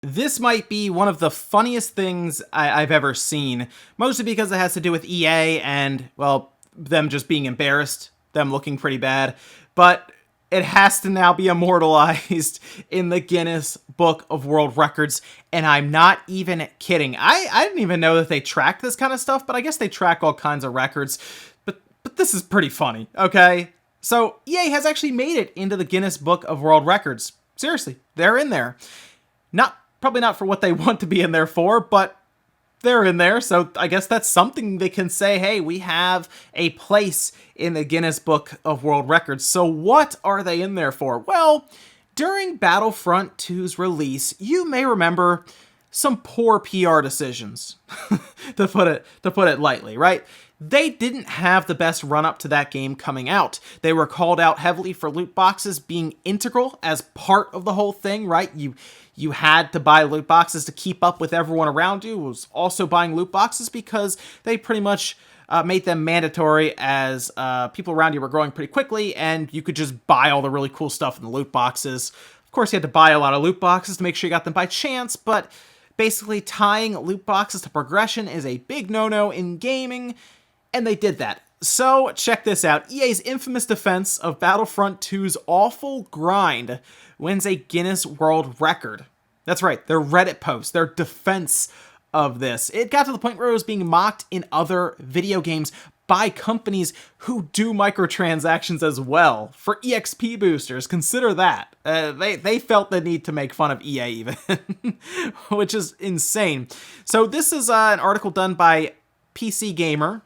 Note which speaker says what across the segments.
Speaker 1: This might be one of the funniest things I've ever seen, mostly because it has to do with EA and, well, them just being embarrassed, them looking pretty bad, but it has to now be immortalized in the Guinness Book of World Records, and I'm not even kidding. I didn't even know that they tracked this kind of stuff, but I guess they track all kinds of records, but this is pretty funny, okay? So, EA has actually made it into the Guinness Book of World Records. Seriously, they're in there. Probably not for what they want to be in there for, but they're in there, so I guess that's something they can say, hey, we have a place in the Guinness Book of World Records. So what are they in there for? Well, during Battlefront 2's release, you may remember some poor PR decisions, to put it lightly, right? They didn't have the best run-up to that game coming out. They were called out heavily for loot boxes being integral as part of the whole thing, right? You had to buy loot boxes to keep up with everyone around you who was also buying loot boxes because they pretty much made them mandatory as people around you were growing pretty quickly and you could just buy all the really cool stuff in the loot boxes. Of course, you had to buy a lot of loot boxes to make sure you got them by chance, but basically tying loot boxes to progression is a big no-no in gaming, and they did that. So, check this out. EA's infamous defense of Battlefront 2's awful grind wins a Guinness World Record. That's right, their Reddit post, their defense of this. It got to the point where it was being mocked in other video games by companies who do microtransactions as well for EXP boosters. Consider that. They felt the need to make fun of EA even, which is insane. So this is an article done by PC Gamer,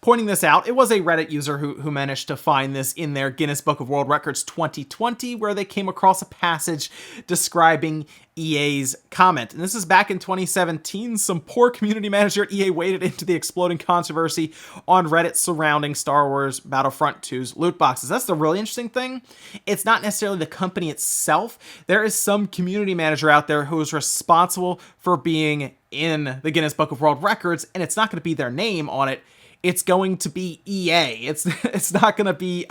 Speaker 1: pointing this out. It was a Reddit user who managed to find this in their Guinness Book of World Records 2020, where they came across a passage describing EA's comment. And this is back in 2017. Some poor community manager at EA waded into the exploding controversy on Reddit surrounding Star Wars Battlefront 2's loot boxes. That's the really interesting thing. It's not necessarily the company itself. There is some community manager out there who is responsible for being in the Guinness Book of World Records, and it's not going to be their name on it. It's going to be EA. It's not going to be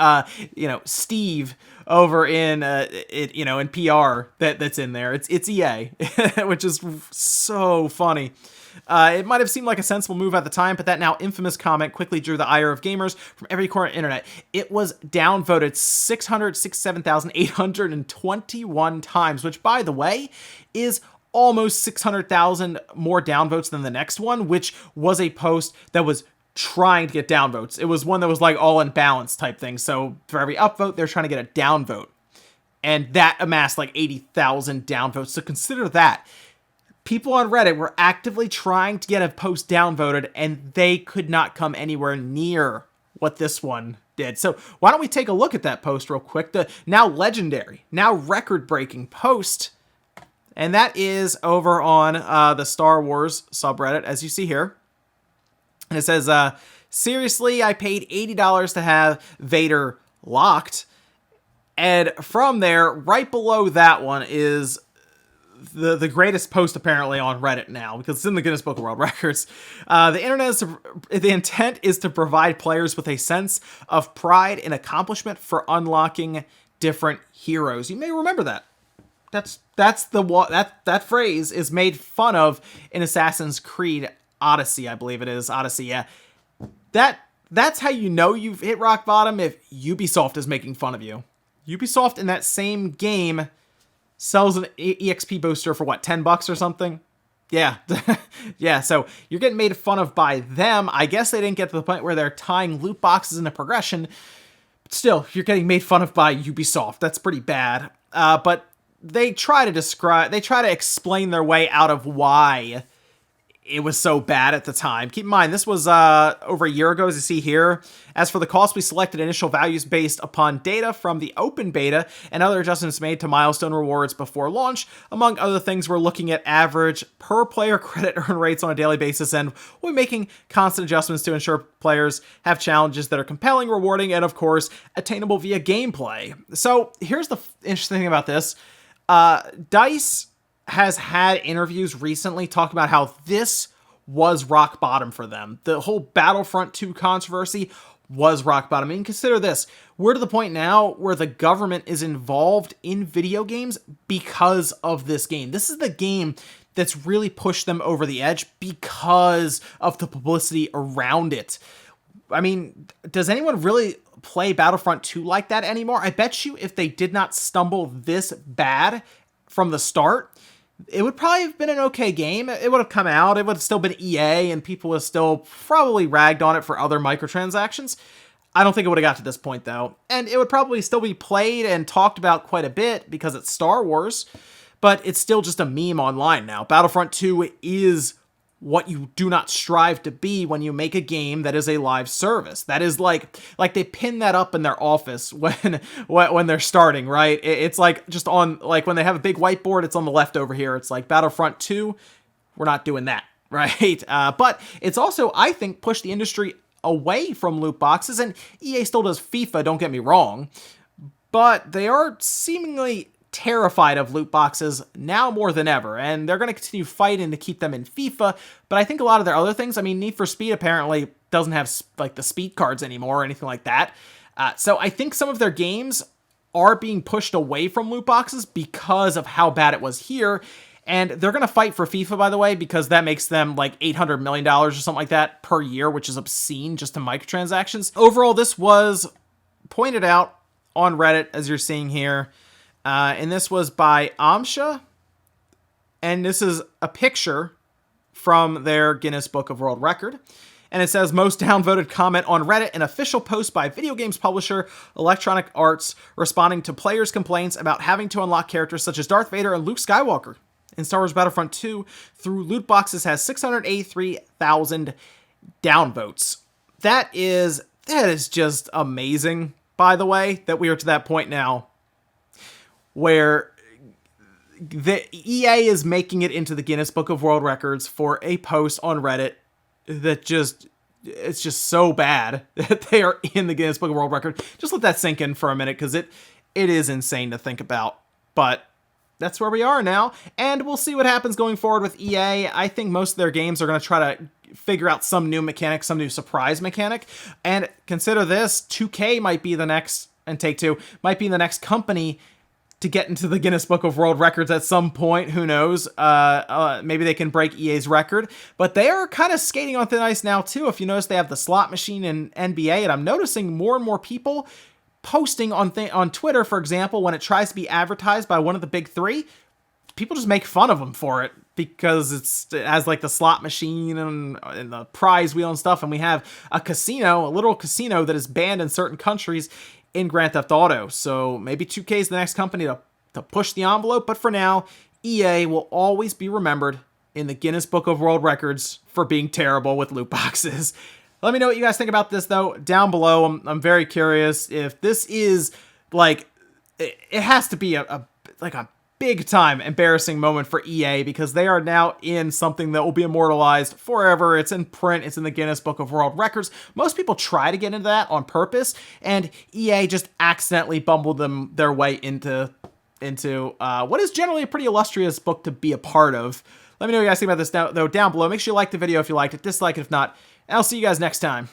Speaker 1: Steve over in in PR that's in there. It's EA, which is so funny. It might have seemed like a sensible move at the time, but that now infamous comment quickly drew the ire of gamers from every corner of the internet. It was downvoted 667,821 times, which, by the way, is almost 600,000 more downvotes than the next one, which was a post that was trying to get downvotes. It was one that was like all in balance type thing. So for every upvote, they're trying to get a downvote. And that amassed like 80,000 downvotes. So consider that. People on Reddit were actively trying to get a post downvoted, and they could not come anywhere near what this one did. So why don't we take a look at that post real quick? The now legendary, now record-breaking post. And that is over on the Star Wars subreddit, as you see here. And it says, seriously, I paid $80 to have Vader locked. And from there, right below that one is the greatest post apparently on Reddit now, because it's in the Guinness Book of World Records. The intent is to provide players with a sense of pride and accomplishment for unlocking different heroes. You may remember that. That phrase is made fun of in Assassin's Creed Odyssey, I believe it is. Odyssey, yeah. That's how you know you've hit rock bottom, if Ubisoft is making fun of you. Ubisoft in that same game sells an EXP booster for what, $10 or something? Yeah. Yeah, so you're getting made fun of by them. I guess they didn't get to the point where they're tying loot boxes into progression. But still, you're getting made fun of by Ubisoft. That's pretty bad. But they try to explain their way out of why it was so bad at the time. Keep in mind, this was over a year ago, as you see here. As for the cost, we selected initial values based upon data from the open beta and other adjustments made to milestone rewards before launch. Among other things, we're looking at average per player credit earn rates on a daily basis, and we're making constant adjustments to ensure players have challenges that are compelling, rewarding, and of course, attainable via gameplay. So here's the interesting thing about this. DICE has had interviews recently talk about how this was rock bottom for them. The whole Battlefront 2 controversy was rock bottom. I mean, consider this. We're to the point now where the government is involved in video games because of this game. This is the game that's really pushed them over the edge because of the publicity around it. I mean, does anyone really play Battlefront 2 like that anymore? I bet you if they did not stumble this bad from the start, it would probably have been an okay game. It would have come out. It would have still been EA, and people would have still probably ragged on it for other microtransactions. I don't think it would have got to this point, though. And it would probably still be played and talked about quite a bit because it's Star Wars, but it's still just a meme online now. Battlefront 2 is what you do not strive to be when you make a game that is a live service. That is like they pin that up in their office when they're starting, right? It's like just on, like when they have a big whiteboard, it's on the left over here. It's like Battlefront 2, we're not doing that, right? But it's also, I think, pushed the industry away from loot boxes, and EA still does FIFA, don't get me wrong, but they are seemingly terrified of loot boxes now more than ever, and they're going to continue fighting to keep them in FIFA. But I think a lot of their other things, I mean, Need for Speed apparently doesn't have like the speed cards anymore or anything like that. So I think some of their games are being pushed away from loot boxes because of how bad it was here. And they're going to fight for FIFA, by the way, because that makes them like $800 million or something like that per year, which is obscene just to microtransactions. Overall, this was pointed out on Reddit, as you're seeing here. And this was by Amsha, and this is a picture from their Guinness Book of World Record. And it says, most downvoted comment on Reddit, an official post by video games publisher Electronic Arts responding to players' complaints about having to unlock characters such as Darth Vader and Luke Skywalker in Star Wars Battlefront 2 through loot boxes has 683,000 downvotes. That is just amazing, by the way, that we are to that point now where the EA is making it into the Guinness Book of World Records for a post on Reddit that it's just so bad that they are in the Guinness Book of World Record. Just let that sink in for a minute, because it is insane to think about. But that's where we are now, and we'll see what happens going forward with EA. I think most of their games are going to try to figure out some new mechanic, some new surprise mechanic. And consider this, 2K might be the next, and Take-Two might be the next company to get into the Guinness Book of World Records at some point. Who knows? Maybe they can break EA's record. But they are kind of skating on thin ice now, too. If you notice, they have the slot machine in NBA, and I'm noticing more and more people posting on Twitter, for example, when it tries to be advertised by one of the big three, people just make fun of them for it because it has like the slot machine and the prize wheel and stuff. And we have a casino, a literal casino that is banned in certain countries in Grand Theft Auto. So maybe 2K is the next company to push the envelope, but for now, EA will always be remembered in the Guinness Book of World Records for being terrible with loot boxes. Let me know what you guys think about this, though, down below. I'm very curious if this is, like, it has to be a big-time embarrassing moment for EA, because they are now in something that will be immortalized forever. It's in print. It's in the Guinness Book of World Records. Most people try to get into that on purpose, and EA just accidentally bumbled their way into what is generally a pretty illustrious book to be a part of. Let me know what you guys think about this, though, down below. Make sure you like the video if you liked it, dislike it if not, and I'll see you guys next time.